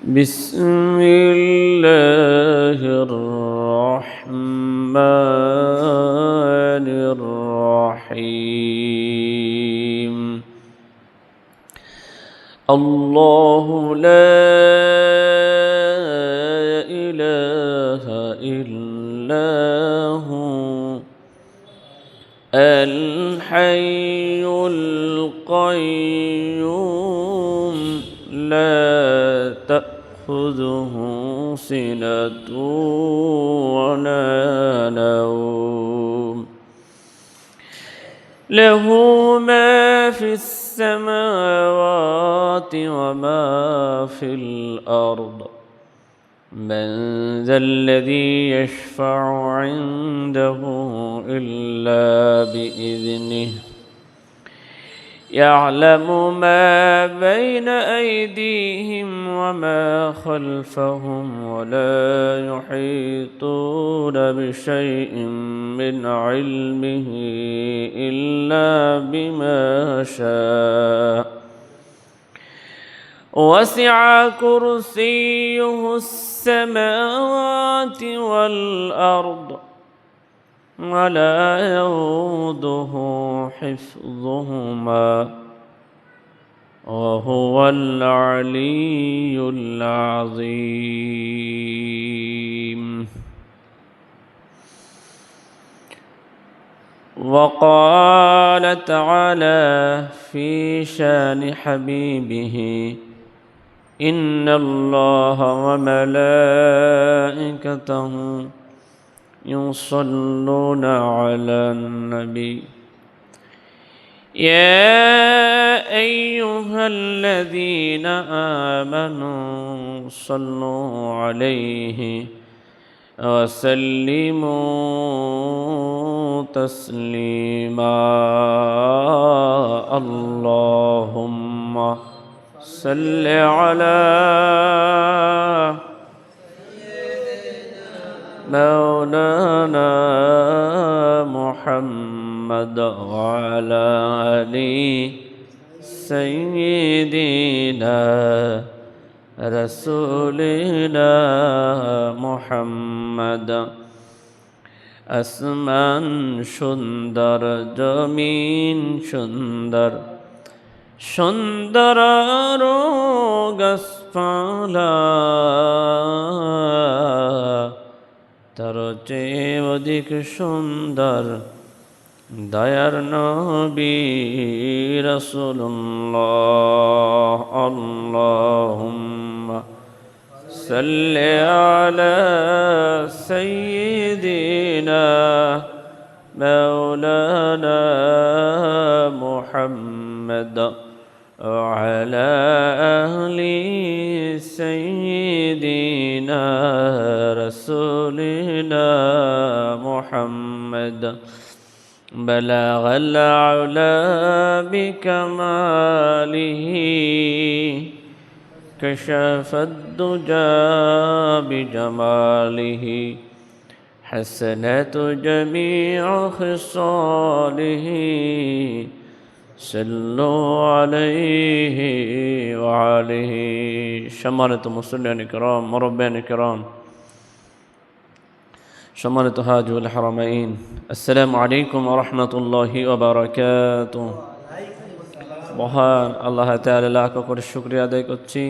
بسم الله الرحمن الرحيم. الله لا إله إلا هو الحي القيوم لا تأخذه سنة ولا نوم له ما في السماوات وما في الأرض من ذا الذي يشفع عنده إلا بإذنه يعلم ما بين أيديهم وما خلفهم ولا يحيطون بشيء من علمه إلا بما شاء وسع كرسيه السماوات والأرض ولا يؤوده حفظهما وهو العلي العظيم. وقال تعالى في شان حبيبه إن الله وملائكته يصلون على النبي يا أيها الذين آمنوا صلوا عليه وسلموا تسليما. اللهم صل على مولانا محمد وعلى آل سيدنا رسولنا محمد আসমান সুন্দর জমিন সুন্দর সুন্দর গাছপালা তার চেয়ে অধিক সুন্দর দয়ার নবী রাসূলুল্লাহ। আল্লাহুম্মা সাল্লি আলা সাইয়্যিদিনা মাওলানা মুহাম্মদ وعلى أهل سيدنا رسولنا محمد بلغ العلا بكماله كشف الدجى بجماله حسنت جميع خصاله সাল্লু আলাইহি ওয়া আলিহি। সম্মানিত মুসল্লিয়ান কিরাম, মুরব্বিয়ান কিরাম, সম্মানিত হাজুল হারামাইন, আসসালামু আলাইকুম ওয়া রাহমাতুল্লাহি ওয়া বারাকাতুহু। মহান আল্লাহ তাআলা লাখ কোটি শুকরিয়া আদায় করছি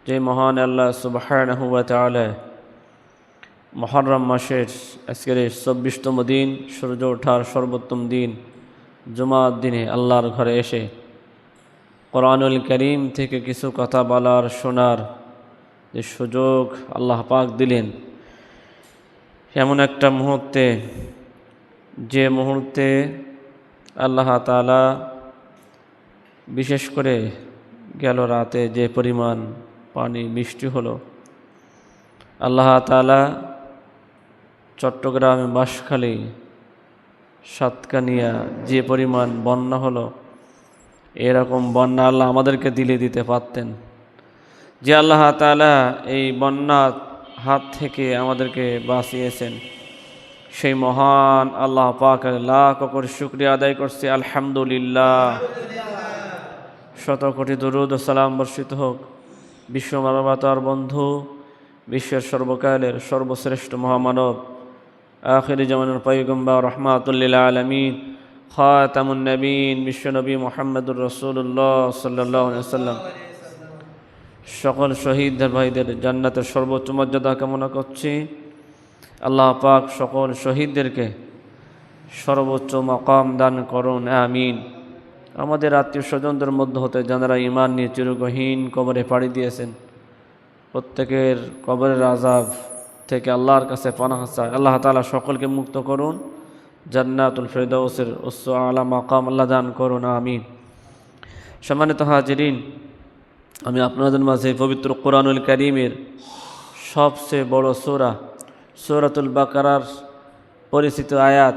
যে মহান আল্লাহ সুবহানাহু ওয়া তাআলা মুহররম মাসের আজকের 24তম দিন, সূর্য ওঠার সর্বোত্তম দিন, জুমার দিনে আল্লাহর ঘরে এসে কোরআনুল কারীম থেকে কিছু কথা বলার শোনার যে সুযোগ আল্লাহ পাক দিলেন, এমন একটা মুহূর্তে, যে মুহূর্তে আল্লাহ তাআলা বিশেষ করে গেল রাতে যে পরিমাণ পানি বৃষ্টি হলো, আল্লাহ তাআলা চট্টগ্রামে বাঁশখালী সাতকানিয়া যে পরিমাণ বন্যা হলো, এরকম বন্যা আল্লাহ আমাদেরকে দিতে পারতেন। যে আল্লাহ তাআলা এই বন্যার হাত থেকে আমাদেরকে বাঁচিয়েছেন, সেই মহান আল্লাহ পাকের লাখ কোটি শুকরিয়া আদায় করছি আলহামদুলিল্লাহ। শত কোটি দরুদ ও সালাম বর্ষিত হোক বিশ্ব মানবতার বন্ধু, বিশ্বের সর্বকালের সর্বশ্রেষ্ঠ মহামানব, আখিরি জামানের পয়গম্বর রহমাতুল লিল আলামিন, খাতামুন নবীন বিশ্বনবী মুহাম্মদুর রাসূলুল্লাহ সাল্লাল্লাহু আলাইহি ওয়াসাল্লাম সকল শহীদদের ভাইদের জান্নাতের সর্বোচ্চ মর্যাদা কামনা করছি। আল্লাহ পাক সকল শহীদদেরকে সর্বোচ্চ মাকাম দান করুন, আমিন। আমাদের আত্মীয় স্বজনদের মধ্য হতে যারা ঈমান নিয়ে চিরগহীন কবরে পাড়ি দিয়েছেন, প্রত্যেকের কবরের আযাব থেকে আল্লাহর কাছে পানাহ চাই। আল্লাহ তাআলা সকলকে মুক্ত করুন, জান্নাতুল ফিরদাউসের উচ্চ আলা মাকাম আল্লাহ দান করুন, আমিন। সম্মানিত হাজিরিন, আমি আপনাদের মাঝে পবিত্র কোরআনুল কারীমের সবচেয়ে বড় সূরা সূরাতুল বাকারার পরিচিত আয়াত,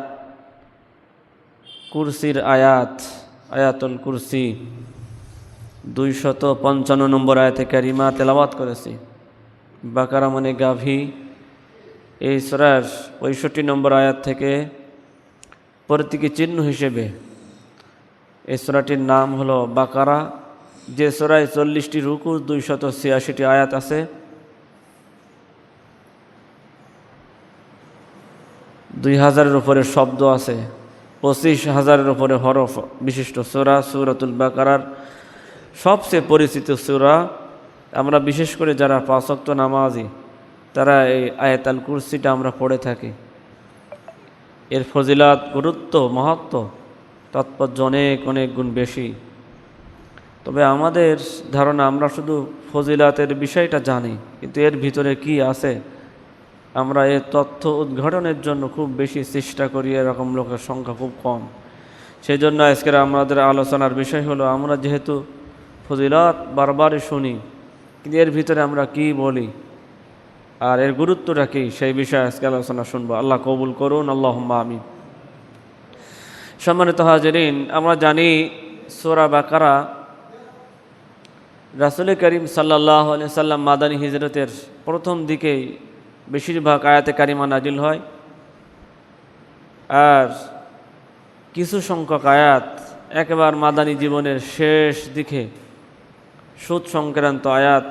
কুরসির আয়াত, আয়াতুল কুরসি 255 নম্বর আয়াতে কারিমা তেলাওয়াত করেছি। বাকারা মানে গাভী। এই সূরার 65 নম্বর আয়াত থেকে প্রতীকী চিহ্ন হিসেবে এই সূরাটির নাম হলো বাকারা। যে সূরায় 40টি রুকু, 286টি আয়াত আছে, 2000-এর উপরে শব্দ আছে, 25,000-এর উপরে হরফ বিশিষ্ট সূরা সূরাতুল বাকারার সবচেয়ে পরিচিত সূরা। আমরা বিশেষ করে যারা 5 ওয়াক্ত নামাজি তারা এই আয়াতুল কুরসিটা আমরা পড়ে থাকি। এর ফজিলাত, গুরুত্ব, মহত্ব, তাৎপর্য অনেক অনেক গুণ বেশি। তবে আমাদের ধারণা আমরা শুধু ফজিলাতের বিষয়টা জানি, কিন্তু এর ভিতরে কি আছে আমরা এর তথ্য উদ্ঘাটনের জন্য খুব বেশি চেষ্টা করি, এরকম লোকের সংখ্যা খুব কম। সেই জন্য আজকের আমাদের আলোচনার বিষয় হলো, আমরা যেহেতু ফজিলাত বারবারই শুনি, কিন্তু এর ভিতরে আমরা কি বলি আর এর গুরুত্বটা কী, সেই বিষয়ে আজকে আলোচনা শুনবো। আল্লাহ কবুল করুন, আল্লাহুম্মা আমিন। সম্মানিত হাজিরিন, আমরা জানি সূরা বাকারা রাসূল করিম সাল্লাল্লাহু আলাইহি সাল্লাম মাদানী হিজরতের প্রথম দিকেই বেশিরভাগ আয়াতে কারিমা নাজিল হয়, আর কিছু সংখ্যক আয়াত একেবারে মাদানী জীবনের শেষ দিকে সুদ সংক্রান্ত আয়াত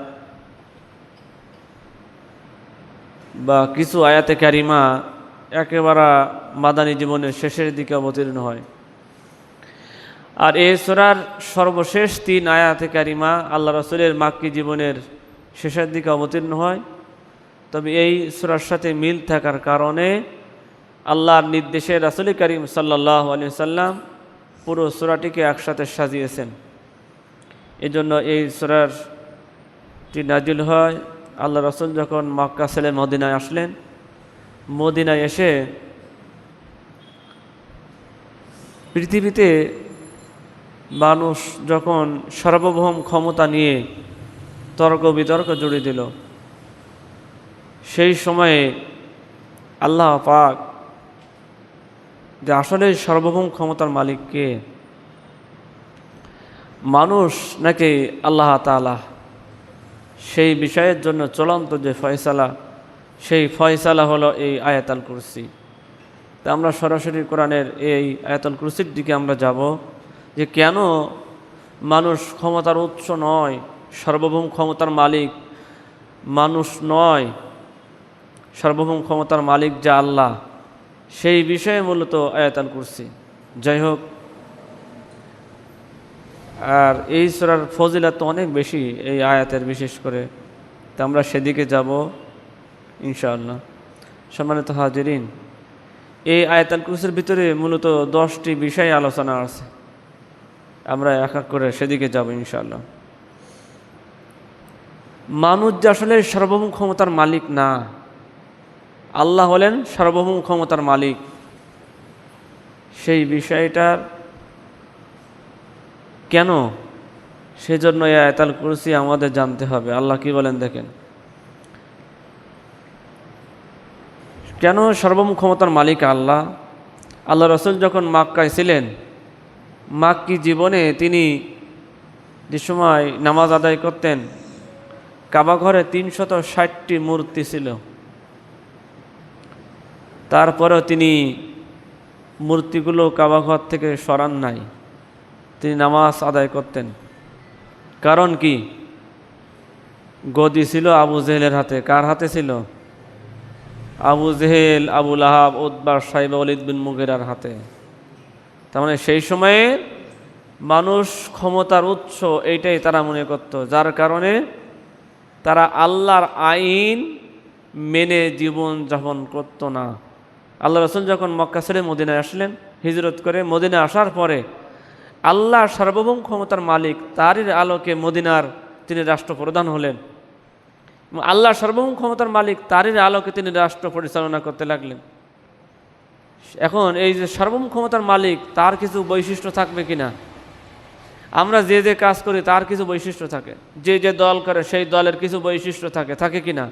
বা কিছু আয়াতে কারিমা একেবারে মাদানী জীবনের শেষের দিকে অবতীর্ণ হয়। আর এই সূরার সর্বশেষ 3 আয়াতে কারিমা আল্লাহ রাসূলের মাক্কি জীবনের শেষের দিকে অবতীর্ণ হয়। তবে এই সূরার সাথে মিল থাকার কারণে আল্লাহর নির্দেশে রাসূল করিম সাল্লাল্লাহু আলাইহি সাল্লাম পুরো সূরাটিকে একসাথে সাজিয়েছেন। এজন্য এই সূরাটি নাজিল হয় আল্লাহ রাসূল যখন মক্কা ছেড়ে মদিনায় আসলেন। মদিনায় এসে পৃথিবীতে মানুষ যখন সার্বভৌম ক্ষমতা নিয়ে তর্ক বিতর্ক জুড়ে দিল, সেই সময়ে আল্লাহ পাক যে আসলে সার্বভৌম ক্ষমতার মালিক কে, মানুষ নাকি আল্লাহ তাআলা, সেই বিষয়ের জন্য চূড়ান্ত যে ফয়সালা, সেই ফয়সালা হলো এই আয়াতুল কুরসি। তা আমরা সরাসরি কোরআনের এই আয়াতুল কুরসির দিকে আমরা যাব, যে কেন মানুষ ক্ষমতার উৎস নয়, সার্বভৌম ক্ষমতার মালিক মানুষ নয়, সার্বভৌম ক্ষমতার মালিক যা আল্লাহ, সেই বিষয়ে মূলত আয়াতুল কুরসি। যাই হোক, আর এই সূরার ফজিলত তো অনেক বেশি এই আয়াতের, বিশেষ করে, তা আমরা সেদিকে যাব ইনশাআল্লাহ। সম্মানিত হাজিরিন, এই আয়াতুল কুরসির ভিতরে মূলত 10টি বিষয় আলোচনা আছে, আমরা এক এক করে সেদিকে যাব ইনশাআল্লাহ। মানুষ যে আসলে সার্বভৌম ক্ষমতার মালিক না, আল্লাহ হলেন সার্বভৌম ক্ষমতার মালিক, সেই বিষয়টার কেন, সেজন্য এই আয়াতুল কুরসি আমাদের জানতে হবে। আল্লাহ কি বলেন দেখেন, কেন সার্বভৌম ক্ষমতার মালিক আল্লাহ। আল্লাহ রাসূল যখন মক্কায় ছিলেন, মাক্কি জীবনে তিনি যে সময় নামাজ আদায় করতেন, কাবা ঘরে 360টি মূর্তি ছিল। তারপরেও তিনি মূর্তিগুলো কাবা ঘর থেকে সরান নাই, তিনি নামাজ আদায় করতেন। কারণ কি? গদি ছিল আবু জেহেলের হাতে। কার হাতে ছিল? আবু জেহেল, আবু লাহাব, উতবা, সাইবা, ওয়ালিদ বিন মুগিরার হাতে। তার মানে সেই সময়ে মানুষ ক্ষমতার উৎস এইটাই তারা মনে করত, যার কারণে তারা আল্লাহর আইন মেনে জীবন যাপন করত না। আল্লাহ রাসূল যখন মক্কা ছেড়ে মদিনায় আসলেন, হিজরত করে মদিনায় আসার পরে আল্লাহ সার্বভৌম ক্ষমতার মালিক, তারই আলোকে মদিনার তিনি রাষ্ট্রপ্রধান হলেন। আল্লাহ সার্বভৌম ক্ষমতার মালিক, তারই আলোকে তিনি রাষ্ট্র পরিচালনা করতে লাগলেন। এখন এই যে সার্বভৌম ক্ষমতার মালিক, তার কিছু বৈশিষ্ট্য থাকবে কিনা? আমরা যে যে কাজ করি তার কিছু বৈশিষ্ট্য থাকে, যে যে দল করে সেই দলের কিছু বৈশিষ্ট্য থাকে কিনা?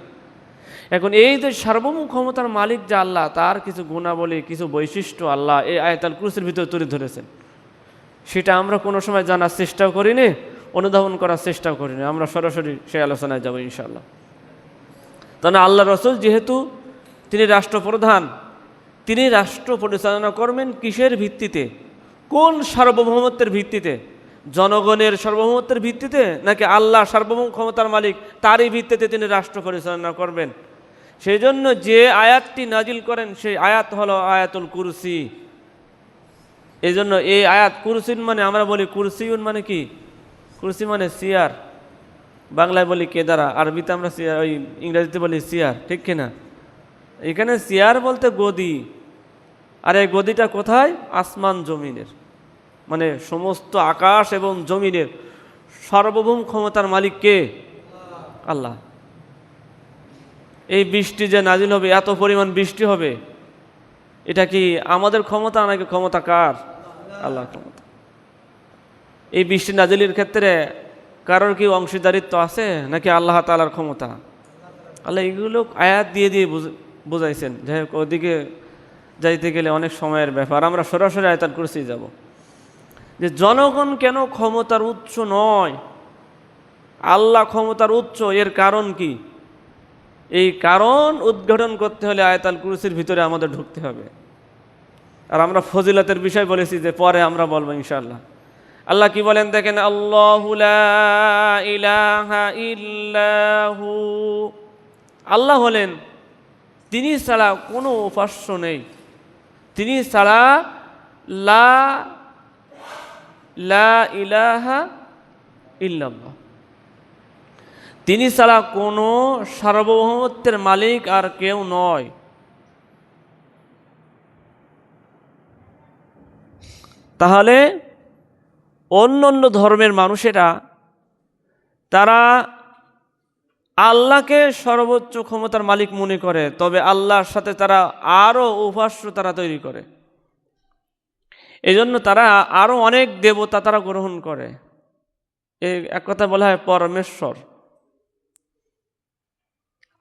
এখন এই যে সার্বভৌম ক্ষমতার মালিক যে আল্লাহ, তার কিছু গুণাবলী, কিছু বৈশিষ্ট্য আল্লাহ এই আয়াতুল কুরসির ভিতরে তুলে ধরেছেন। সেটা আমরা কোনো সময় জানার চেষ্টাও করিনি, অনুধাবন করার চেষ্টাও করিনি। আমরা সরাসরি সেই আলোচনায় যাব ইনশাআল্লাহ। তাহলে আল্লাহ রাসূল যেহেতু তিনি রাষ্ট্রপ্রধান, তিনি রাষ্ট্র পরিচালনা করবেন কিসের ভিত্তিতে? কোন সার্বভৌমত্বের ভিত্তিতে? জনগণের সার্বভৌমত্বের ভিত্তিতে, নাকি আল্লাহ সার্বভৌম ক্ষমতার মালিক তারই ভিত্তিতে তিনি রাষ্ট্র পরিচালনা করবেন? সেই জন্য যে আয়াতটি নাজিল করেন সেই আয়াত হলো আয়াতুল কুরসি। এই জন্য এই আয়াত কুরসিন মানে আমরা বলি কুরসিউন মানে কি? কুরসি মানে চেয়ার, বাংলায় বলি কেদারা, আরবিতে আমরা চেয়ার, ওই ইংরেজিতে বলি চেয়ার, ঠিক কিনা? এখানে চেয়ার বলতে গদি। আর এই গদিটা কোথায়? আসমান জমিনের, মানে সমস্ত আকাশ এবং জমিনের সার্বভৌম ক্ষমতার মালিক কে? আল্লাহ। এই বৃষ্টি যে নাজিল হবে, এত পরিমাণ বৃষ্টি হবে, এটা কি আমাদের ক্ষমতা নাকি ক্ষমতা কার? আল্লাহর ক্ষমতা। এই বৃষ্টি নাজিলের ক্ষেত্রে কারোর কি অংশীদারিত্ব আছে নাকি আল্লাহ তাআলার ক্ষমতা? আল্লাহ এগুলো আয়াত দিয়ে দিয়ে বুঝাইছেন। যাই হোক, ওদিকে যাইতে গেলে অনেক সময়ের ব্যাপার, আমরা সরাসরি আয়াতুল কুরসি যাব। যে জনগণ কেন ক্ষমতার উৎস নয়, আল্লাহ ক্ষমতার উৎস, এর কারণ কি? এই কারণ উদ্ঘাটন করতে হলে আয়াতুল কুরসির ভিতরে আমাদের ঢুকতে হবে। আর আমরা ফজিলতের বিষয় বলেছি যে পরে আমরা বলবো ইনশাআল্লাহ। আল্লাহ কি বলেন দেখেন, আল্লাহু লা ইলাহা ইল্লাহু, আল্লাহ হলেন তিনি ছাড়া কোনো উপাস্য নেই, তিনি ছাড়া লা ইলাহা ইল্লাল্লাহ, তিনি ছাড়া কোনো সার্বভৌমত্বের মালিক আর কেউ নয়। তাহলে অন্য অন্য ধর্মের মানুষেরা তারা আল্লাহকে সর্বোচ্চ ক্ষমতার মালিক মনে করে, তবে আল্লাহর সাথে তারা আরও উপাস্য তারা তৈরি করে। এজন্য তারা আরও অনেক দেবতা তারা গ্রহণ করে। এই এক কথা বলা হয় পরমেশ্বর।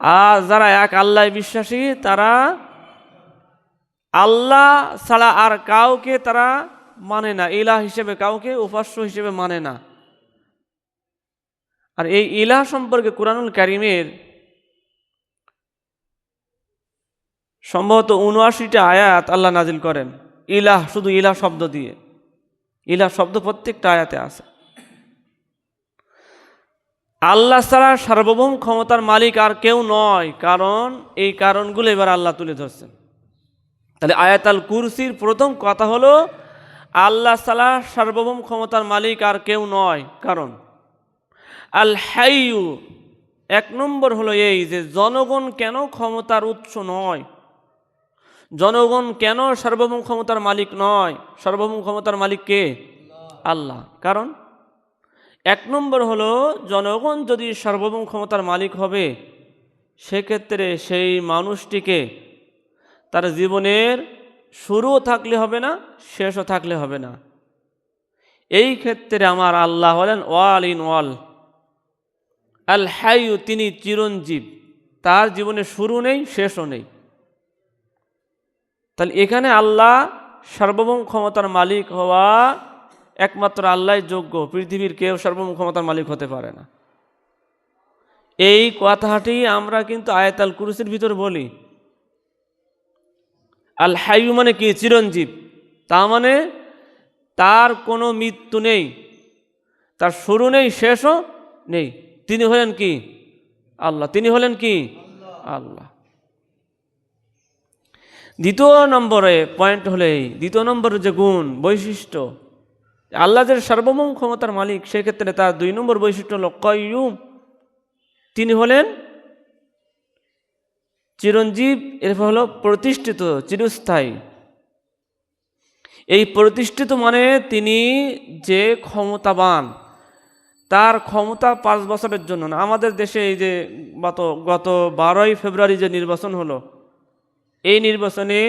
আর যারা এক আল্লাহ বিশ্বাসী, তারা আল্লাহ ছাড়া আর কাউকে তারা মানে না, ইলাহ হিসেবে কাউকে উপাস্য হিসেবে মানে না। আর এই ইলাহ সম্পর্কে কুরআনুল কারীমের সম্ভবত ৭৯টা আয়াত আল্লাহ নাজিল করেন ইলাহ, শুধু ইলাহ শব্দ দিয়ে। ইলাহ শব্দ প্রত্যেকটা আয়াতে আছে। আল্লাহ ছাড়া সার্বভৌম ক্ষমতার মালিক আর কেউ নয়, কারণ এই কারণগুলো এবার আল্লাহ তুলে ধরছেন। তাহলে আয়াতুল কুরসির প্রথম কথা হলো আল্লাহ ছাড়া সার্বভৌম ক্ষমতার মালিক আর কেউ নয়। কারণ আল হাইয়ু, এক নম্বর হলো এই যে জনগণ কেন ক্ষমতার উৎস নয়, জনগণ কেন সার্বভৌম ক্ষমতার মালিক নয়? সার্বভৌম ক্ষমতার মালিক কে? আল্লাহ। কারণ এক নম্বর হলো জনগণ যদি সার্বভৌম ক্ষমতার মালিক হবে, সেক্ষেত্রে সেই মানুষটিকে তার জীবনের শুরুও থাকলে হবে না, শেষও থাকলে হবে না। এই ক্ষেত্রে আমার আল্লাহ হলেন ওয়াল ইন ওয়াল, আল হাইয়ু, তিনি চিরঞ্জীব, তার জীবনে শুরু নেই শেষও নেই। তাহলে এখানে আল্লাহ সার্বভৌম ক্ষমতার মালিক হওয়া একমাত্র আল্লাহই যোগ্য, পৃথিবীর কেউ সার্বভৌম ক্ষমতার মালিক হতে পারে না। এই কথাটি আমরা কিন্তু আয়াতুল কুরসির ভিতরে বলি। আল হাইয়ু মানে কি? চিরঞ্জীব। তা মানে তার কোনো মৃত্যু নেই, তার শুরু নেই শেষও নেই। তিনি হলেন কি? আল্লাহ। তিনি হলেন কি? আল্লাহ। দ্বিতীয় নম্বরে পয়েন্ট হলে দ্বিতীয় নম্বরের যে গুণ বৈশিষ্ট্য, আল্লাহ যে সার্বভৌম ক্ষমতার মালিক, সেক্ষেত্রে তার 2 নম্বর বৈশিষ্ট্য হল কাইয়ুম। তিনি হলেন চিরঞ্জীব, এরপর হলো প্রতিষ্ঠিত, চিরস্থায়ী। এই প্রতিষ্ঠিত মানে তিনি যে ক্ষমতাবান, তার ক্ষমতা 5 বছরের জন্য না। আমাদের দেশে এই যে গত 12ই ফেব্রুয়ারি যে নির্বাচন হলো, এই নির্বাচনে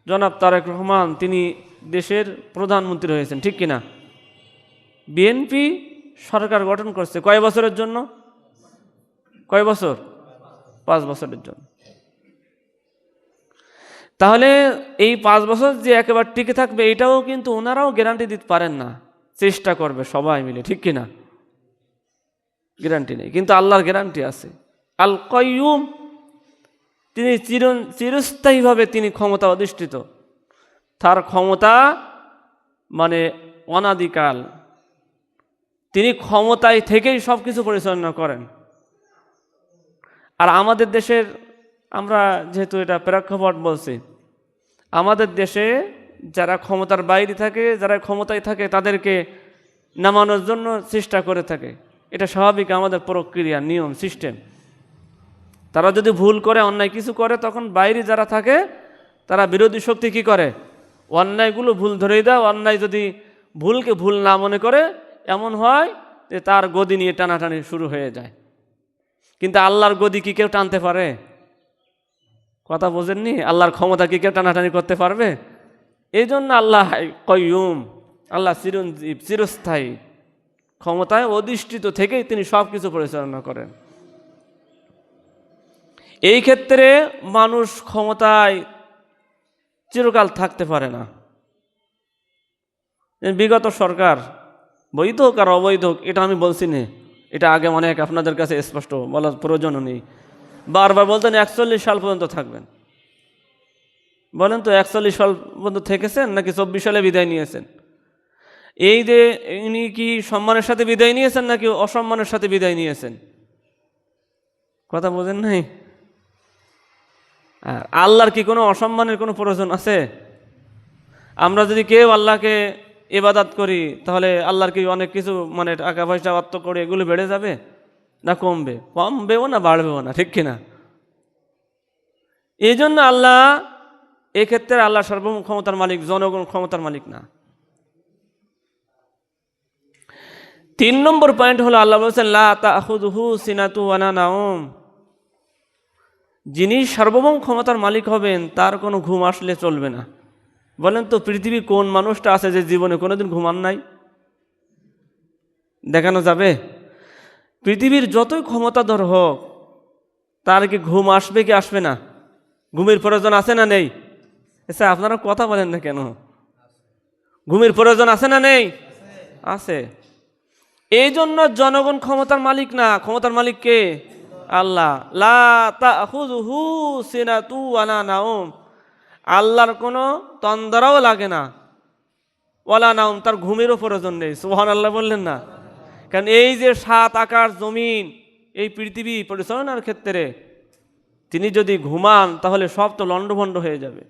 জনাব তারেক রহমান তিনি দেশের প্রধানমন্ত্রী হয়েছেন, ঠিক কিনা? বিএনপি সরকার গঠন করছে কয় বছরের জন্য? কয় বছর? 5 বছরের জন্য। তাহলে এই 5 বছর যে একেবারে টিকে থাকবে, এটাও কিন্তু ওনারাও গ্যারান্টি দিতে পারেন না। চেষ্টা করবে সবাই মিলে, ঠিক কিনা? গ্যারান্টি নেই, কিন্তু আল্লাহর গ্যারান্টি আছে। আল কাইয়ুম, তিনি চিরস্থায়ীভাবে তিনি ক্ষমতা অধিষ্ঠিত। তার ক্ষমতা মানে অনাদিকাল, তিনি ক্ষমতায় থেকেই সব কিছু পরিচালনা করেন। আর আমাদের দেশের, আমরা যেহেতু এটা প্রেক্ষাপট বলছি, আমাদের দেশে যারা ক্ষমতার বাইরে থাকে, যারা ক্ষমতায় থাকে, তাদেরকে নামানোর জন্য চেষ্টা করে থাকে। এটা স্বাভাবিক, আমাদের প্রক্রিয়া, নিয়ম, সিস্টেম। তারা যদি ভুল করে, অন্যায় কিছু করে, তখন বাইরে যারা থাকে তারা বিরোধী শক্তি কি করে? অন্যায়গুলো ভুল ধরেই দেয়। অন্যায় যদি ভুলকে ভুল না মনে করে, এমন হয় যে তার গদি নিয়ে টানাটানি শুরু হয়ে যায়। কিন্তু আল্লাহর গদি কি কেউ টানতে পারে? কথা বোঝেননি? আল্লাহর ক্ষমতা কি কেউ টানাটানি করতে পারবে? এই জন্য আল্লাহ কাইয়ুম, আল্লাহ চিরঞ্জীব, চিরস্থায়ী, ক্ষমতায় অধিষ্ঠিত থেকেই তিনি সব কিছু পরিচালনা করেন। এই ক্ষেত্রে মানুষ ক্ষমতায় চিরকাল থাকতে পারে না। বিগত সরকার বৈধ হোক আর অবৈধ হোক, এটা আমি বলছি না, এটা আগে অনেক আপনাদের কাছে স্পষ্ট বলার প্রয়োজনও নেই। বারবার বলতেন 41 সাল পর্যন্ত থাকবেন। বলেন তো 41 সাল পর্যন্ত থেকেছেন নাকি 24 সালে বিদায় নিয়েছেন? এই যে ইনি কি সম্মানের সাথে বিদায় নিয়েছেন নাকি অসম্মানের সাথে বিদায় নিয়েছেন? কথা বোঝেন নাই? আর আল্লাহর কি কোনো অসম্মানের কোনো প্রয়োজন আছে? আমরা যদি কেউ আল্লাহকে ইবাদত করি, তাহলে আল্লাহর কি অনেক কিছু মানে টাকা পয়সা অর্থ করে এগুলো বেড়ে যাবে না কমবে? কমবেও না, বাড়বেও না, ঠিক কিনা? এই জন্য আল্লাহ, এক্ষেত্রে আল্লাহ সার্বভৌম ক্ষমতার মালিক, জনগণ ক্ষমতার মালিক না। 3 নম্বর পয়েন্ট হলো আল্লাহ বলছেন লা তাখুযুহু সিনাতু ওয়ালা নাওম। যিনি সার্বভৌম ক্ষমতার মালিক হবেন, তার কোনো ঘুম আসলে চলবে না। বলেন তো পৃথিবীর কোন মানুষটা আছে যে জীবনে কোনোদিন ঘুমান নাই? দেখানো যাবে? পৃথিবীর যতই ক্ষমতাধর হোক, তার কি ঘুম আসবে কি আসবে না? ঘুমের প্রয়োজন আছে না নেই? আচ্ছা, আপনারা কথা বলেন না কেন? ঘুমের প্রয়োজন আছে না নেই? আছে। এই জন্য জনগণ ক্ষমতার মালিক না, ক্ষমতার মালিক কে? আল্লাহ। লা তাখুযুহু সিনাতু ওয়ালা নাওম। আল্লাহর কোনো তন্দ্রাও লাগে না, ওয়ালা নাওম, তার ঘুমেরও প্রয়োজন নেই। সুবহানাল্লাহ বললেন না? কারণ এই যে 7 আকাশ জমিন, এই পৃথিবী পরিচালনার ক্ষেত্রে তিনি যদি ঘুমান, তাহলে সব তো লণ্ডভণ্ড হয়ে যাবে।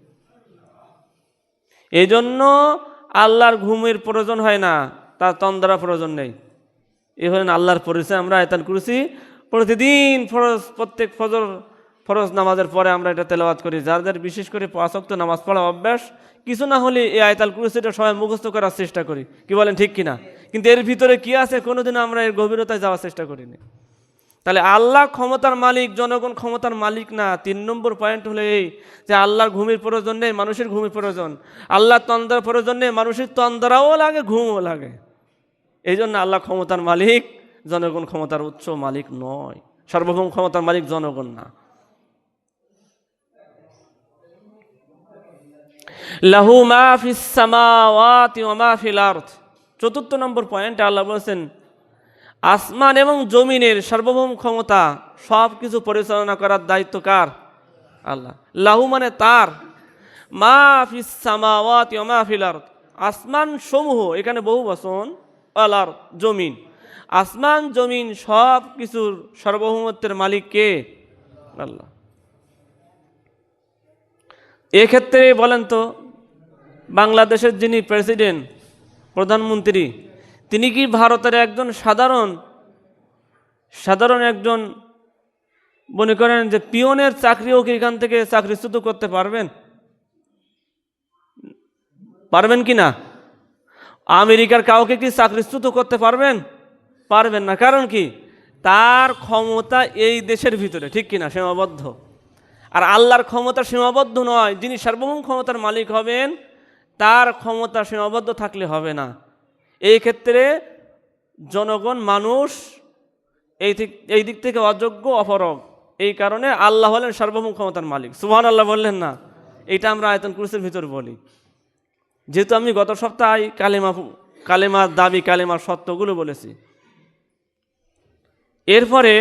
এই জন্য আল্লাহর ঘুমের প্রয়োজন হয় না, তার তন্দ্রা প্রয়োজন নেই। এই হলেন আল্লাহর পরিচয়। আমরা আয়াতুল কুরসি প্রতিদিন প্রত্যেক ফরজ নামাজের পরে আমরা এটা তেলাওয়াত করি। যার যার বিশেষ করে 5 ওয়াক্ত নামাজ পড়া অভ্যাস, কিছু না হলে এই আয়াতুল কুরসিটা সবাই মুখস্থ করার চেষ্টা করি। কি বলেন, ঠিক কিনা? কিন্তু এর ভিতরে কি আছে কোনোদিন আমরা এর গভীরতায় যাওয়ার চেষ্টা করিনি। তাহলে আল্লাহ ক্ষমতার মালিক, জনগণ ক্ষমতার মালিক না। 3 নম্বর পয়েন্ট হলো এই যে আল্লাহর ঘুমের প্রয়োজন নেই, মানুষের ঘুমের প্রয়োজন। আল্লাহর তন্দ্রার প্রয়োজন নেই, মানুষের তন্দ্রাও লাগে, ঘুমও লাগে। এই জন্য আল্লাহ ক্ষমতার মালিক, জনগণ ক্ষমতার উৎস মালিক নয়। সার্বভৌম ক্ষমতার মালিক জনগণ না। লাহু মা ফিস সামাওয়াতি ওয়া মা ফিল আরদ। 4 নম্বর পয়েন্টে আল্লাহ বলেছেন আসমান এবং জমিনের সার্বভৌম ক্ষমতা, সব কিছু পরিচালনা করার দায়িত্ব কার? আল্লাহ। লাহু মানে তার, মা ফিস সামাওয়াতি ওয়া মা ফিল আরদ, আসমান সমূহ, এখানে বহু বচন, আল আরদ জমিন, আসমান জমিন সব কিছুর সার্বভৌমত্বের মালিক কে? আল্লাহ। এক্ষেত্রে বলেন তো, বাংলাদেশের যিনি প্রেসিডেন্ট, প্রধানমন্ত্রী, তিনি কি ভারতের একজন সাধারণ একজন মনে করেন যে পিয়নের চাকরিও কি এখান থেকে চাকরিচ্যুত করতে পারবেন? পারবেন কি না? আমেরিকার কাউকে কি চাকরিচ্যুত করতে পারবেন? পারবেন না। কারণ কি? তার ক্ষমতা এই দেশের ভিতরে, ঠিক কিনা, সীমাবদ্ধ। আর আল্লাহর ক্ষমতা সীমাবদ্ধ নয়। যিনি সার্বভৌম ক্ষমতার মালিক হবেন তার ক্ষমতা সীমাবদ্ধ থাকলে হবে না। এই ক্ষেত্রে জনগণ, মানুষ এই দিক থেকে অযোগ্য, অপরগ। এই কারণে আল্লাহ হলেন সার্বভৌম ক্ষমতার মালিক। সুবহানাল্লাহ বললেন না? এটা আমরা আয়াতুল কুরসির ভিতর বলি। যেহেতু আমি গত সপ্তাহে কালেমার দাবি, কালেমার সত্যগুলো বলেছি। এরপরে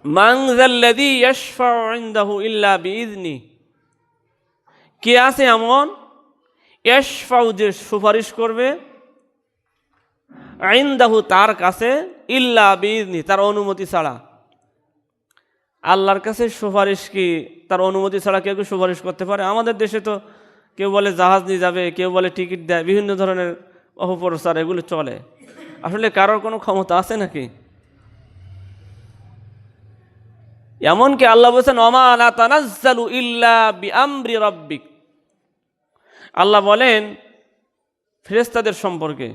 মান যাল্লাযী ইয়াশফাউ ইনদাহু ইল্লা বিইযনি, কে আছে এমন ইয়াশফাউ, যে সুপারিশ করবে, ইনদাহু তার কাছে, ইল্লা বিইযনি তার অনুমতি ছাড়া। আল্লাহর কাছে সুপারিশ কি তার অনুমতি ছাড়া কেউ কেউ সুপারিশ করতে পারে? আমাদের দেশে তো কেউ বলে জাহাজ নিয়ে যাবে, কেউ বলে টিকিট দেয়, বিভিন্ন ধরনের অপপ্রচার এগুলো চলে। আসলে কারোর কোনো ক্ষমতা আছে নাকি? এমনকি আল্লাহ বলেছেন ওমা লা তানাজ্জালু ইল্লা বিআমরি রাব্বিক। আল্লাহ বলেন ফেরেশতাদের সম্পর্কে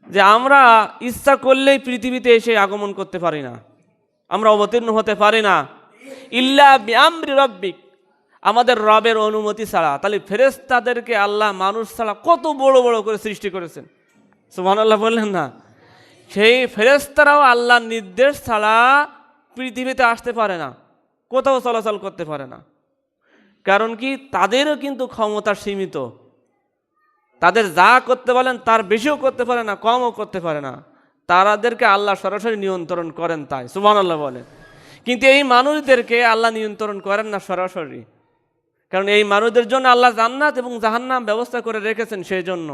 যে আমরা ইচ্ছা করলেই পৃথিবীতে এসে আগমন করতে পারি না, আমরা অবতীর্ণ হতে পারি না, ইল্লা বিআমরি রাব্বিক, আমাদের রবের অনুমতি ছাড়া। তাহলে ফেরেশতাদেরকে আল্লাহ মানুষ ছাড়া কত বড় বড় করে সৃষ্টি করেছেন। সুবহানাল্লাহ বললেন না? সেই ফেরেশতারাও আল্লাহর নির্দেশ ছাড়া পৃথিবীতে আসতে পারে না, কোথাও চলাচল করতে পারে না। কারণ কি? তাদেরও কিন্তু ক্ষমতা সীমিত। তাদের যা করতে বলেন তার বেশিও করতে পারে না, কমও করতে পারে না। তাদেরকে আল্লাহ সরাসরি নিয়ন্ত্রণ করেন, তাই সুবহানাল্লাহ বলেন। কিন্তু এই মানুষদেরকে আল্লাহ নিয়ন্ত্রণ করেন না সরাসরি, কারণ এই মানুষদের জন্য আল্লাহ জান্নাত এবং জাহান্নাম ব্যবস্থা করে রেখেছেন। সেই জন্য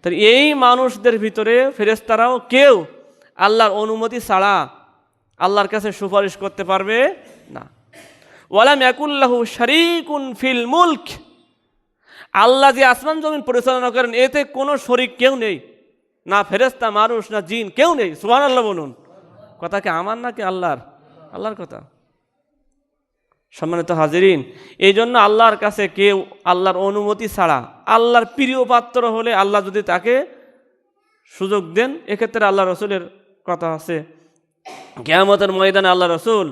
তাই এই মানুষদের ভিতরে ফেরেশতারাও কেউ আল্লাহর অনুমতি ছাড়া আল্লাহর কাছে সুপারিশ করতে পারবে না। ওয়ালাম ইয়াকুল্লাহু শারীকুন ফিল মুলক, আল্লাহ যে আসমান জমিন পরিচালনা করেন এতে কোনো শরীক কেউ নেই, না ফেরেশতা, মানুষ, না জিন, কেউ নেই। সুবহানাল্লাহ বলুন। কথা কি আমার নাকি আল্লাহর? আল্লাহর কথা। সম্মানিত হাজিরিন, এই জন্য আল্লাহর কাছে কেউ আল্লাহর অনুমতি ছাড়া, আল্লাহর প্রিয় পাত্র হলে আল্লাহ যদি তাকে সুযোগ দেন, এক্ষেত্রে আল্লাহ রসুলের কথা আছে কিয়ামতের ময়দানে আল্লাহ রসুল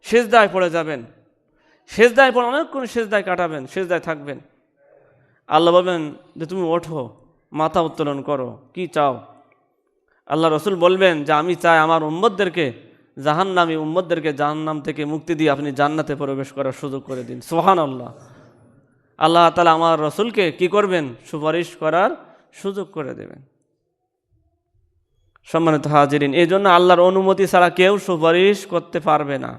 সেজদায় পড়ে যাবেন, সেজদায় পড়ে অনেকক্ষণ সেজদায় কাটাবেন, সেজদায় থাকবেন। আল্লাহ বলবেন যে তুমি ওঠো, মাথা উত্তোলন করো, কি চাও? আল্লাহ রসুল বলবেন যে আমি চাই আমার উম্মতদেরকে, জাহান্নামী উম্মতদেরকে জাহান্নাম থেকে মুক্তি দিয়ে আপনি জান্নাতে প্রবেশ করার সুযোগ করে দিন। সুবহানাল্লাহ। আল্লাহ তাআলা আমার রসুলকে কি করবেন? সুপারিশ করার সুযোগ করে দেবেন। সম্মানিত হাজিরিন, এই জন্য আল্লাহর অনুমতি ছাড়া কেউ সুপারিশ করতে পারবে না।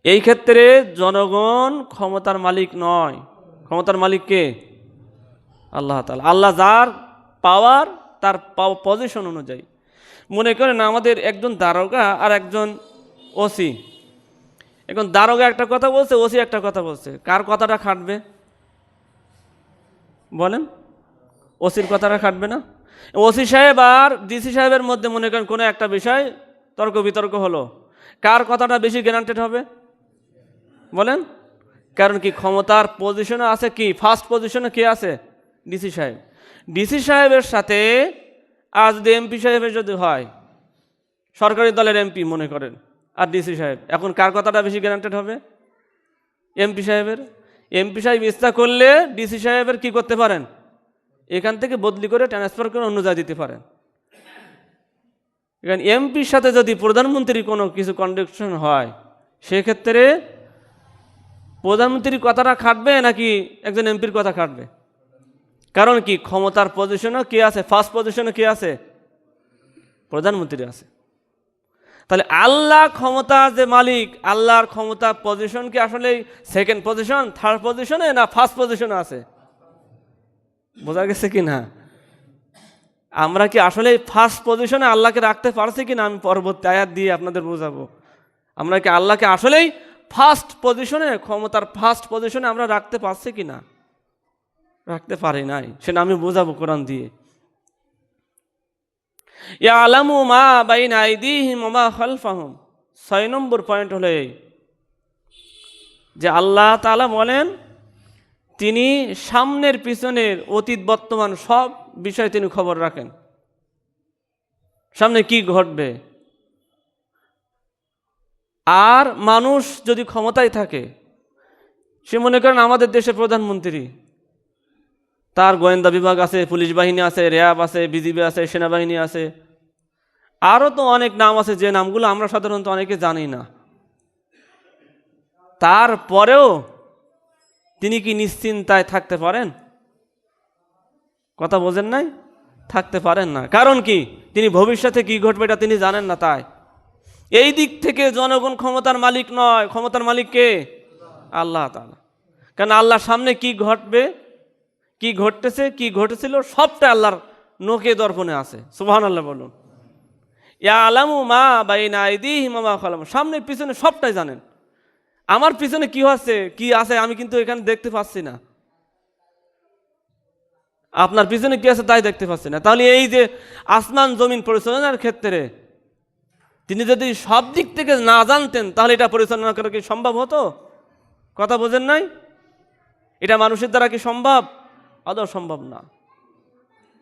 এই ক্ষেত্রে জনগণ ক্ষমতার মালিক নয়। ক্ষমতার মালিক কে? আল্লাহ তাআলা। আল্লাহ যার পাওয়ার, তার পজিশন অনুযায়ী। মনে করেন আমাদের একজন দারোগা আর একজন ওসি। এখন দারোগা একটা কথা বলছে, ওসি একটা কথা বলছে, কার কথাটা খাটবে বলেন? ওসির কথাটা খাটবে না? ওসি সাহেব আর ডিসি সাহেবের মধ্যে মনে করেন কোনো একটা বিষয় তর্ক বিতর্ক হলো, কার কথাটা বেশি গ্যারান্টেড হবে বলেন? কারণ কি? ক্ষমতার পজিশনে আছে কি? ফার্স্ট পজিশনে কে আছে? ডিসি সাহেব। ডিসি সাহেবের সাথে আর যদি এমপি সাহেবের যদি হয়, সরকারি দলের এমপি মনে করেন আর ডিসি সাহেব, এখন কার কথাটা বেশি গ্যারান্টেড হবে? এমপি সাহেবের। এমপি সাহেব ইচ্ছা করলে ডিসি সাহেবের কি করতে পারেন? এখান থেকে বদলি করে ট্রান্সফার করে অন্য জায়গায় দিতে পারেন। এখানে এমপির সাথে যদি প্রধানমন্ত্রীর কোনো কিছু কন্ডিশন হয়, সেক্ষেত্রে প্রধানমন্ত্রীর কথাটা খাটবে নাকি একজন এমপির কথা খাটবে? কারণ কি? ক্ষমতার পজিশনে কে আছে? ফার্স্ট পজিশনে কে আছে? প্রধানমন্ত্রী আছে। তাহলে আল্লাহ ক্ষমতা যে মালিক, আল্লাহর ক্ষমতা পজিশন কি আসলে সেকেন্ড পজিশন, থার্ড পজিশনে, না ফার্স্ট পজিশনে আছে? বোঝা গেছে কি না? আমরা কি আসলে ফার্স্ট পজিশনে আল্লাহকে রাখতে পারছি কিনা আমি পরবর্তী আয়াত দিয়ে আপনাদের বোঝাবো। আমরা কি আল্লাহকে আসলেই ফার্স্ট পজিশনে, ক্ষমতার ফার্স্ট পজিশনে আমরা রাখতে পারছি কিনা? রাখতে পারি নাই, সেটা আমি বোঝাবো কোরআন দিয়ে। ইয়ালামু মা বাইনা আইদিহিম ওয়া মা খালফাহুম। 6 নম্বর পয়েন্ট হলো এই যে আল্লাহ তাআলা বলেন তিনি সামনের পিছনের অতীত বর্তমান সব বিষয় তিনি খবর রাখেন, সামনে কি ঘটবে। আর মানুষ যদি ক্ষমতায় থাকে, সে মনে করেন আমাদের দেশের প্রধানমন্ত্রী, তার গোয়েন্দা বিভাগ আছে, পুলিশ বাহিনী আছে, র্যাব আছে, বিজিবি আছে, সেনাবাহিনী আছে, আরও তো অনেক নাম আছে যে নামগুলো আমরা সাধারণত অনেকে জানি না। তারপরেও তিনি কি নিশ্চিন্তায় থাকতে পারেন? কথা বোঝেন নাই? থাকতে পারেন না। কারণ কি? তিনি ভবিষ্যতে কি ঘটবে এটা তিনি জানেন না। তাই এই দিক থেকে জনগণ ক্ষমতার মালিক নয়, ক্ষমতার মালিক কে? আল্লাহ তাআলা। কারণ আল্লাহর সামনে কি ঘটবে, কি ঘটতেছে, কি ঘটেছিল, সবটা আল্লাহর নোকে দর্পণে আছে। সুবহানাল্লাহ বলুন। ইয়ালামু মা বাইনা আইদিহিম ওয়া মা খালফাহুম, সামনে পিছনে সবটাই জানেন। আমার পিছনে কি হচ্ছে, কি আছে আমি কিন্তু এখানে দেখতে পাচ্ছি না, আপনার পিছনে কি আছে তাই দেখতে পাচ্ছি না। তাহলে এই যে আসমান জমিন পরিচালনার ক্ষেত্রে তিনি যদি সব দিক থেকে না জানতেন, তাহলে এটা পরিচালনা করা কি সম্ভব হতো? কথা বোঝেন নাই? এটা মানুষের দ্বারা কি সম্ভব? আদৌ সম্ভব না।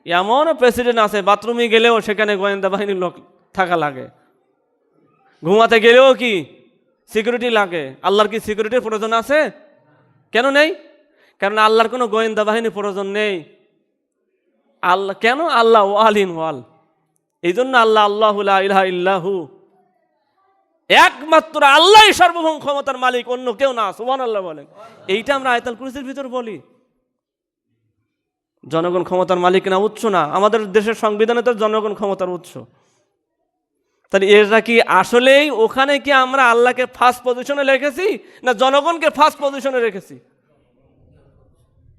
এমন প্রেসিডেন্ট আছে বাথরুমে গেলেও সেখানে গোয়েন্দা বাহিনীর লোক থাকা লাগে, ঘুমাতে গেলেও কি সিকিউরিটি লাগে। আল্লাহর কি সিকিউরিটির প্রয়োজন আছে? কেন নেই? কারণ আল্লাহর কোনো গোয়েন্দা বাহিনীর প্রয়োজন নেই। আল্লাহ কেন? আল্লাহ ওয়াল ইন ওয়াল। এই জন্য আল্লাহ আল্লাহু লা ইলাহা ইল্লাহু, একমাত্র আল্লাহই সর্বভৌম ক্ষমতার মালিক, অন্য কেউ না। সুবহানাল্লাহ বলেন। এইটা আমরা আয়াতুল কুরসির ভিতর বলি। জনগণ ক্ষমতার মালিক না, উৎস না। আমাদের দেশের সংবিধানে তো জনগণ ক্ষমতার উৎস। তাহলে এরা কি আসলেই ওখানে কি আমরা আল্লাহকে ফার্স্ট পজিশনে রেখেছি না জনগণকে ফার্স্ট পজিশনে রেখেছি?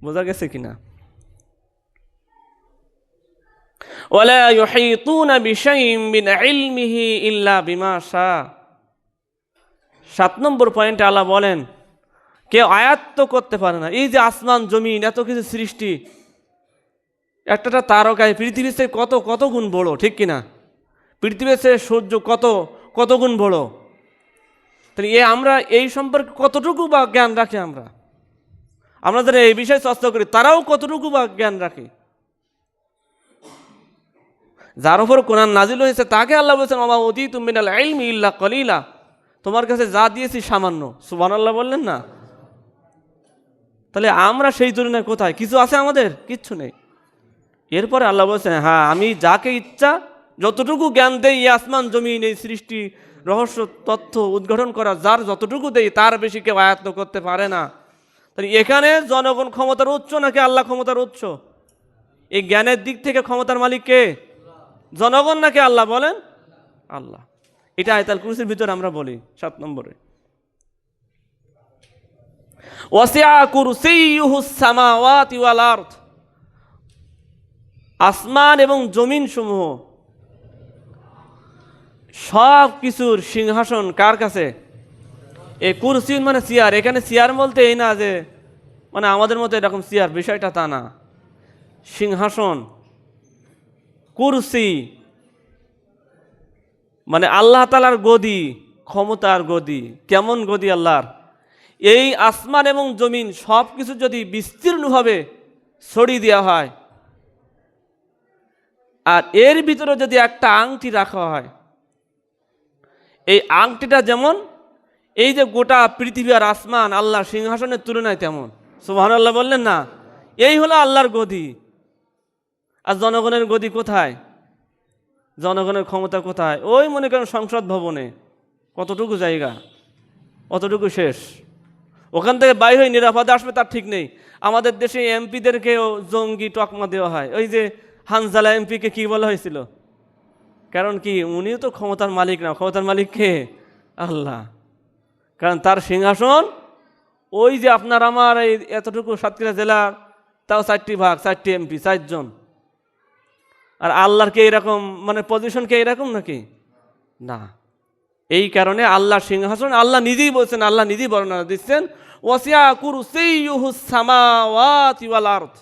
বোঝা গেছে কিনা? ওয়ালা ইউহিতুনা বিশাইইন মিন ইলমিহি ইল্লা বিমা শা। 7 নম্বর পয়েন্টে আল্লাহ বলেন কেউ আয়াত্ত করতে পারে না। এই যে আসমান জমিন এত কিছু সৃষ্টি, একটা তারকায় পৃথিবীর চেয়ে কত কত গুণ বড়, ঠিক কিনা? পৃথিবীর চেয়ে সূর্য কত কত গুণ বড়। তাহলে আমরা এই সম্পর্কে কতটুকু বা জ্ঞান রাখি? আমরা যারা এই বিষয়ে চর্চা করি তারাও কতটুকু বা জ্ঞান রাখি? যার উপর কোরআন নাজিল হয়েছে তাকে আল্লাহ বলছেন ওয়া মা উতীতুম মিনাল ইলমি ইল্লা কলিলা, তোমার কাছে যা দিয়েছি সামান্য। সুবহানাল্লাহ বললেন না? তাহলে আমরা সেই তুলনায় কোথায়? কিছু আছে আমাদের? কিচ্ছু নেই। এরপরে আল্লাহ বলছেন হ্যাঁ, আমি যাকে ইচ্ছা যতটুকু জ্ঞান দেই, এই আসমান জমিন এই সৃষ্টি রহস্য তথ্য উদ্ঘাটন করা যার যতটুকু দেই তার বেশি কেউ আয়ত্ত করতে পারে না। তাহলে এখানে জনগণ ক্ষমতার উৎস নাকি আল্লাহ ক্ষমতার উৎস? এই জ্ঞানের দিক থেকে ক্ষমতার মালিক কে? জনগণ নাকি আল্লাহ? বলেন। আল্লাহ। এটা আয়াতুল কুরসির ভিতরে আমরা বলি 7 নম্বরে, ওয়াসিআ কুরসিয়ুহুস সামাওয়াতি ওয়াল আরদ, আসমান এবং জমিন সমূহ সব কিছুর সিংহাসন কার কাছে? এই কুরসি মানে চেয়ার। এখানে চেয়ার বলতে এই না যে মানে আমাদের মতো এরকম চেয়ার, বিষয়টা তা না। সিংহাসন, কুরসি মানে আল্লাহ তাআলার গদি, ক্ষমতার গদি। কেমন গদি আল্লাহর? এই আসমান এবং জমিন সব কিছু যদি বিস্তীর্ণভাবে ছড়িয়ে দেওয়া হয় আর এর ভিতরে যদি একটা আংটি রাখা হয়, এই আংটিটা যেমন এই যে গোটা পৃথিবী আর আসমান আল্লাহর সিংহাসনের তুলনায় তেমন। সুবহানাল্লাহ বললেন না? এই হলো আল্লাহর গদি। আর জনগণের গদি কোথায়? জনগণের ক্ষমতা কোথায়? ওই মনে করেন সংসদ ভবনে কতটুকু জায়গা, অতটুকু শেষ। ওখান থেকে বাইরে হয়ে নিরাপদে আসবে তার ঠিক নেই। আমাদের দেশে এমপিদেরকেও জঙ্গি তকমা দেওয়া হয়। ওই যে হানজালা এমপিকে কি বলা হয়েছিল? কারণ কি উনিও তো ক্ষমতার মালিক না, ক্ষমতার মালিক কে? আল্লাহ। কারণ তার সিংহাসন ওই যে আপনার আমার এই এতটুকু সাতক্ষীরা জেলার তাও 4টি ভাগ, 4টি এমপি, 4 জন। আর আল্লাহর কি এরকম মানে পজিশন কি এরকম নাকি? না। এই কারণে আল্লাহর সিংহাসন আল্লাহ নিজেই বলছেন, আল্লাহ নিজেই বর্ণনা দিচ্ছেন, ওয়াসিয়া কুরসিয়ুহুস সামাওয়াতি ওয়াল আরদ।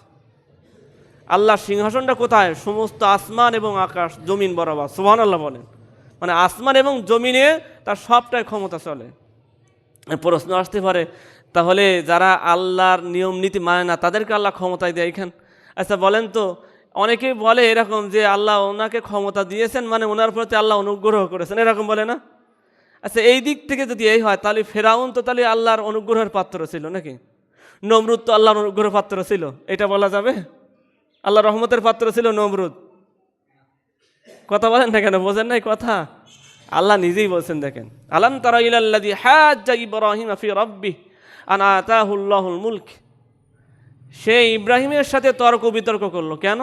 আল্লাহর সিংহাসনটা কোথায়? সমস্ত আসমান এবং আকাশ জমিন বরাবর। সুবহানাল্লাহ বলেন। মানে আসমান এবং জমিনে তার সবটাই ক্ষমতা চলে। প্রশ্ন আসতে পারে, তাহলে যারা আল্লাহর নিয়ম নীতি মানে না তাদেরকে আল্লাহ ক্ষমতায় দেয় এখান? আচ্ছা বলেন তো, অনেকেই বলে এরকম যে আল্লাহ ওনাকে ক্ষমতা দিয়েছেন মানে ওনার প্রতি আল্লাহ অনুগ্রহ করেছেন, এরকম বলে না? আচ্ছা এই দিক থেকে যদি এই হয় তাহলে ফেরাউন তো তাহলে আল্লাহর অনুগ্রহের পাত্র ছিল নাকি? নমরুদ তো আল্লাহর অনুগ্রহের পাত্র ছিল, এটা বলা যাবে? আল্লাহ রহমতের পাত্র ছিল নমরুদ। কথা বলেন না কেন? বোঝেন নাই কথা? আল্লাহ নিজেই বলছেন, দেখেন, আলাম তারা ইলাল্লাযী হাজ্জা ইব্রাহিম ফি রাব্বিহি আন আতাহুল্লাহুল মুলক। সে ইব্রাহিমের সাথে তর্ক বিতর্ক করলো। কেন?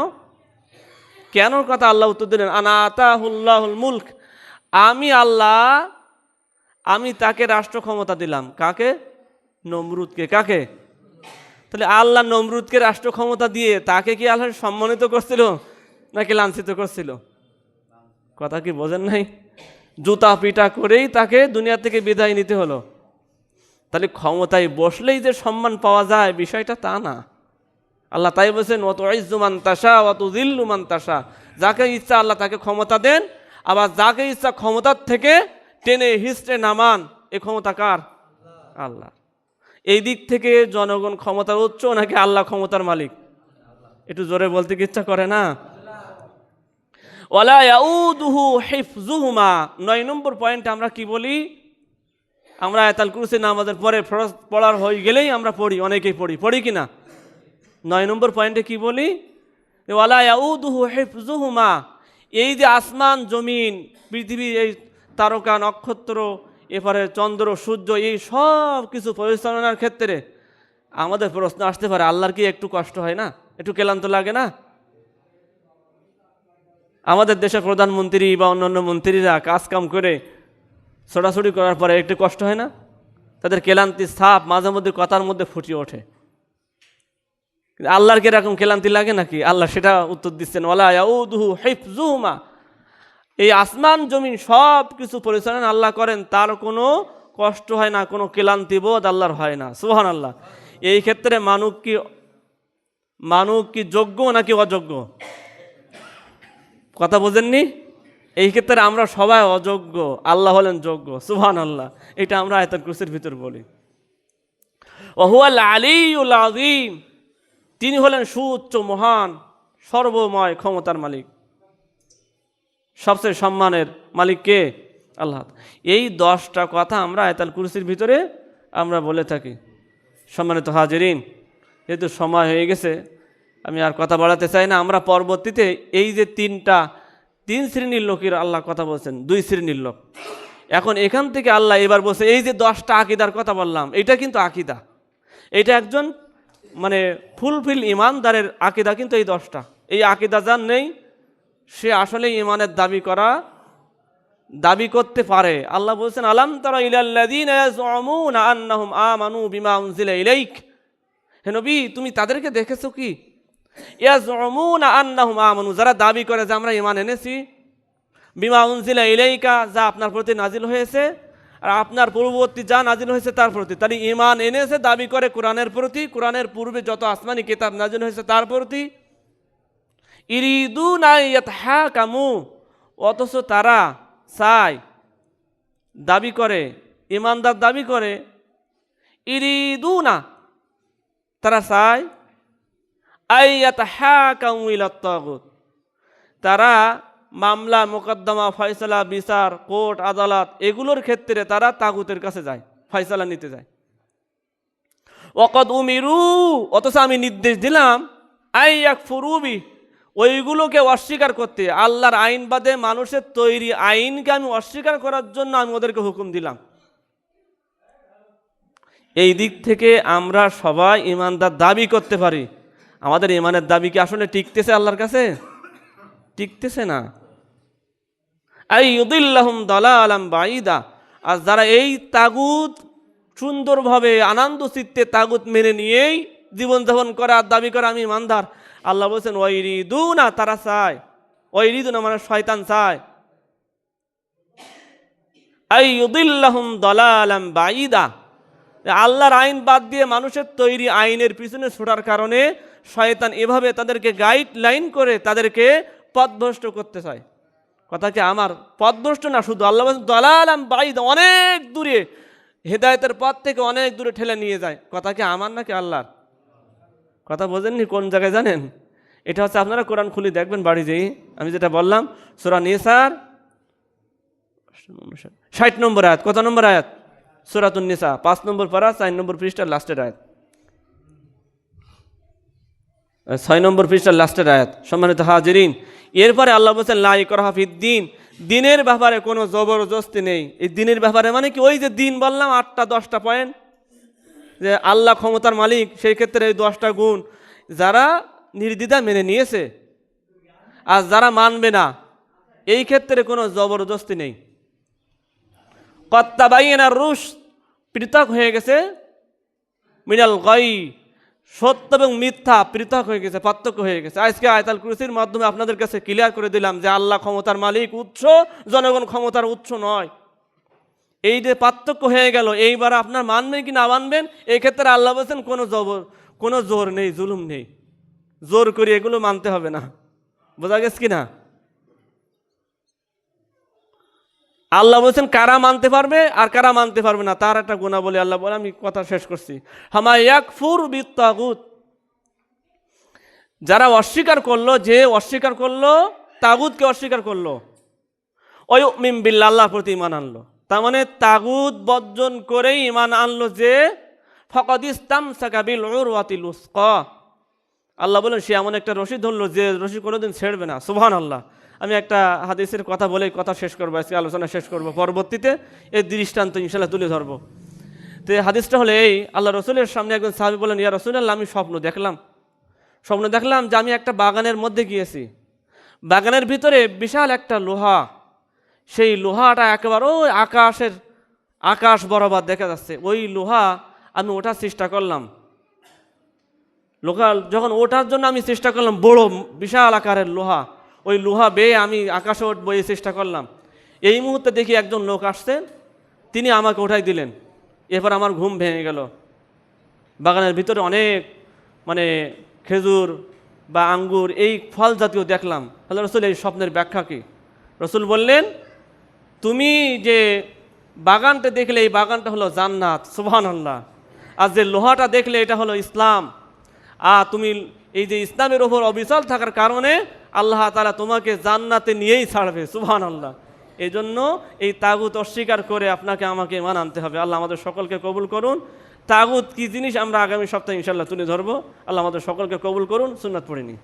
কেন কথা আল্লাহ উত্তর দিলেন, আন আতাহুল্লাহুল মুলক, আমি আল্লাহ আমি তাকে রাষ্ট্র ক্ষমতা দিলাম। কাকে? নমরুদকে। কাকে? তাহলে আল্লাহ নমরুদকে রাষ্ট্র ক্ষমতা দিয়ে তাকে কি আল্লাহ সম্মানিত করছিল নাকি লাঞ্ছিত করছিল? কথা কি বোঝেন নাই? জুতা পিটা করেই তাকে দুনিয়া থেকে বিদায় নিতে হলো। তাহলে ক্ষমতায় বসলেই যে সম্মান পাওয়া যায় বিষয়টা তা না। আল্লাহ তাই বলছেন, ওয়া তুইজ্জু মান তাশা ওয়া তুযিল্লু মান তাশা। যাকে ইচ্ছা আল্লাহ তাকে ক্ষমতা দেন, আবার যাকে ইচ্ছা ক্ষমতার থেকে টেনে হিস্টে নামান। এ ক্ষমতা কার? আল্লাহ। এই দিক থেকে জনগণ ক্ষমতার উচ্চ নাকি আল্লাহ ক্ষমতার মালিক? একটু জোরে বলতে কি ইচ্ছা করে না? ওয়ালা ইয়াউদুহু হিফযুহুমা। 9 নম্বর পয়েন্ট আমরা কি বলি? আমরা আয়াতুল কুরসি নামাজের পরে ফরজ পড়ার হয়ে গেলেই আমরা পড়ি, অনেকেই পড়ি কি না? 9 নম্বর পয়েন্টে কি বলি? ওয়ালা ইয়াউদুহু হিফযুহুমা। এই যে আসমান জমিন পৃথিবী, এই তারকা নক্ষত্র, এরপরে চন্দ্র সূর্য, এই সব কিছু পরিচালনার ক্ষেত্রে আমাদের প্রশ্ন আসতে পারে, আল্লাহর কি একটু কষ্ট হয় না? একটু ক্লান্ত লাগে না? আমাদের দেশের প্রধানমন্ত্রী বা অন্যান্য মন্ত্রীরা কাজ কাম করে ছোটাছুটি করার পরে একটু কষ্ট হয় না? তাদের ক্লান্তি ছাপ মাঝে মধ্যে কথার মধ্যে ফুটিয়ে ওঠে। আল্লাহর কি এরকম ক্লান্তি লাগে নাকি? আল্লাহ সেটা উত্তর দিচ্ছেন, ওয়ালা ইয়াউদুহু হিফযুহুমা। এই আসমান জমিন সব কিছু পরিচালনা আল্লাহ করেন, তার কোনো কষ্ট হয় না, কোনো ক্লান্তি বোধ আল্লাহর হয় না। সুবহানাল্লাহ। এই ক্ষেত্রে মানুষ কি যোগ্য নাকি অযোগ্য? কথা বোঝেননি? এই ক্ষেত্রে আমরা সবাই অযোগ্য, আল্লাহ হলেন যোগ্য। সুবহানাল্লাহ। এটা আমরা আয়াতুল কুরসির ভিতর বলি। ওয়া হুয়াল আলিয়্যুল আযীম। তিনি হলেন সুউচ্চ মহান সর্বময় ক্ষমতার মালিক। সবচেয়ে সম্মানের মালিক কে? আল্লাহ। এই 10টা কথা আমরা আয়াতুল কুরসির ভিতরে আমরা বলে থাকি। সম্মানিত হাজিরিন, যেহেতু সময় হয়ে গেছে আমি আর কথা বাড়াতে চাই না। আমরা পরবর্তীতে এই যে তিন শ্রেণীর লোকের আল্লাহ কথা বলছেন, 2 শ্রেণীর লোক। এখন এখান থেকে আল্লাহ এবার বলছে, এই যে 10টা আকীদার কথা বললাম, এটা কিন্তু আকীদা। এটা একজন মানে ফুলফিল ইমানদারের আকীদা কিন্তু এই 10টা। এই আকীদা যার নেই সে আসলে ইমানের দাবি করতে পারে। আল্লাহ বলছেন, আলাম তারা ইলাল্লাযীনা ইয়াজউমুনা আন্নাহুম আমানু বিমা উনজিলা ইলাইক। হে নবী, তুমি তাদেরকে দেখেছো কি? ইয়াজউমুনা আন্নাহুম আমানু, যারা দাবি করে যে আমরা ঈমান এনেছি, বিমা উনজিলা ইলাইকা, যা আপনার প্রতি নাজিল হয়েছে, আর আপনার পূর্ববর্তী যা নাজিল হয়েছে তার প্রতি। তাহলে ঈমান এনেছে, দাবি করে কোরআনের প্রতি, কোরআনের পূর্বে যত আসমানি কিতাব নাজিল হয়েছে তার প্রতি। ইরিদুনা ইয়াতহাকামু, অথচ তারা চায়, দাবি করে, ঈমানদার দাবি করে, ইরিদুনা, তারা চায়, আইয়াতহাকামু ইলাত তাগুত, তারা মামলা মোকদ্দমা ফয়সালা বিচার কোর্ট আদালত এগুলোর ক্ষেত্রে তারা তাগুতের কাছে যায়, ফয়সালা নিতে যায়। ওয়াকাদ উমিরু, অথচ আমি নির্দেশ দিলাম, আইয়াকফুরু বি, ওইগুলোকে অস্বীকার করতে। আল্লাহর আইন বাদে মানুষের তৈরি আইনকে আমি অস্বীকার করার জন্য আমি ওদেরকে হুকুম দিলাম। এই দিক থেকে আমরা সবাই ঈমানদার দাবি করতে পারি। আমাদের ঈমানের দাবি কি আসলে টিকতেছে আল্লাহর কাছে? টিকতেছে না। আইয়ুদিল্লাহুম দালালাম বাঈদা, আর যারা এই তাগুত সুন্দরভাবে আনন্দ চিত্তে তাগুত মেনে নিয়েই জীবনযাপন করার দাবি করে আমি ঈমানদার, আল্লাহ বলছেন ওয়াইরিদুনা, তারা চায় ওই রিদুন মানে শয়তান চায় আইয়ুদিল্লাহুম দালালাম বাঈদা, আল্লাহর আইন বাদ দিয়ে মানুষের তৈরি আইনের পিছনে ছোটার কারণে শয়তান এভাবে তাদেরকে গাইডলাইন করে তাদেরকে পথভ্রষ্ট করতে চায়। কথা কি আমার? পথভ্রষ্ট না শুধু, আল্লাহ বলেন দালালাম বাঈদা, অনেক দূরে, হেদায়েতের পথ থেকে অনেক দূরে ঠেলে নিয়ে যায়। কথা কি আমার নাকি আল্লাহর? কথা বোঝেননি? কোন জায়গায় জানেন? এটা হচ্ছে, আপনারা কোরআন খুলে দেখবেন বাড়ি যেই, আমি যেটা বললাম সূরা নিসার 60 নম্বর আয়াত। কত নম্বর আয়াত? সূরাতুন নিসা 5 নম্বর পারা 4 নম্বর পৃষ্ঠার লাস্টের আয়াত, 6 নম্বর পৃষ্ঠার লাস্টের আয়াত। সম্মানিত হাজিরিন, এরপরে আল্লাহ বলছেন লা ইকরাহা ফিদ্দিন, দিনের ব্যাপারে কোনো জবরদস্তি নেই। এই দিনের ব্যাপারে মানে কি? ওই যে দিন বললাম 8টা 10টা পয়েন্ট, যে আল্লাহ ক্ষমতার মালিক, সেই ক্ষেত্রে এই 10টা গুণ যারা নির্দ্বিধা মেনে নিয়েছে, আর যারা মানবে না, এই ক্ষেত্রে কোনো জবরদস্তি নেই। ক্বাদ তাবায়্যানার রুশদ, পৃথক হয়ে গেছে, মিনাল গাই, সত্য এবং মিথ্যা পৃথক হয়ে গেছে, পার্থক্য হয়ে গেছে। আজকে আয়াতুল কুরসির মাধ্যমে আপনাদের কাছে ক্লিয়ার করে দিলাম যে আল্লাহ ক্ষমতার মালিক, উৎস, জনগণ ক্ষমতার উৎস নয়। এই যে পার্থক্য হয়ে গেল, এইবার আপনার মানবেন কি না মানবেন, এই ক্ষেত্রে আল্লাহ বলছেন কোনো জোর নেই, জুলুম নেই, জোর করে এগুলো মানতে হবে না। বোঝা গেছে কি না? আল্লাহ বলছেন কারা মানতে পারবে আর কারা মানতে পারবে না, তার একটা গুণাবলী আল্লাহ বলে, আমি কথা শেষ করছি। হামা ইয়াকফুর বিত্তাগুত, যারা অস্বীকার করলো, যে অস্বীকার করলো, তাগুতকে অস্বীকার করলো, ওয়ুমিন বিল্লাহ, আল্লাহর প্রতি ঈমান আনলো, তার মানে তাগুত বর্জন করেই ঈমান আনলো, যে ফাকাদ ইসতামসাকা বিল উরওয়াতিল উসকা, আল্লাহ বলেন সে এমন একটা রশি ধরলো যে রশি কোনোদিন ছেড়বে না। সুবহানাল্লাহ। আমি একটা হাদিসের কথা বলে কথা শেষ করবো, আজকে আলোচনা শেষ করবো, পরবর্তীতে এই দৃষ্টান্ত ইনশাআল্লাহ তুলে ধরবো। তো এই হাদিসটা হলে এই, আল্লাহ রসুলের সামনে একজন সাহাবী বলেন, ইয়া রাসূলুল্লাহ, আমি স্বপ্ন দেখলাম যে আমি একটা বাগানের মধ্যে গিয়েছি, বাগানের ভিতরে বিশাল একটা লোহা, সেই লোহাটা একেবারে ওই আকাশ বরাবর দেখা যাচ্ছে। ওই লোহা আমি ওঠার চেষ্টা করলাম, যখন ওঠার জন্য আমি চেষ্টা করলাম, বড় বিশাল আকারের লোহা, ওই লোহা বেয়ে আমি আকাশে উঠবো এই চেষ্টা করলাম। এই মুহূর্তে দেখি একজন লোক আসছেন, তিনি আমাকে উঠাই দিলেন। এরপর আমার ঘুম ভেঙে গেল। বাগানের ভিতরে অনেক মানে খেজুর বা আঙ্গুর, এই ফল জাতীয় দেখলাম। আল্লাহ রসুল এই স্বপ্নের ব্যাখ্যা কি? রসুল বললেন, তুমি যে বাগানটা দেখলে, এই বাগানটা হলো জান্নাত। সুবহানাল্লাহ। আর যে লোহাটা দেখলে, এটা হলো ইসলাম। আর তুমি এই যে ইসলামের ওপর অবিচল থাকার কারণে আল্লাহ তাআলা তোমাকে জান্নাতে নিয়েই ছাড়বে। সুবহানাল্লাহ। এই জন্য এই তাগুত অস্বীকার করে আপনাকে আমাকে ঈমান আনতে হবে। আল্লাহ আমাদের সকলকে কবুল করুন। তাগুত কি জিনিস আমরা আগামী সপ্তাহে ইনশাআল্লাহ তুলে ধরবো। আল্লাহ আমাদের সকলকে কবুল করুন। সুন্নাত পড়ে নিই।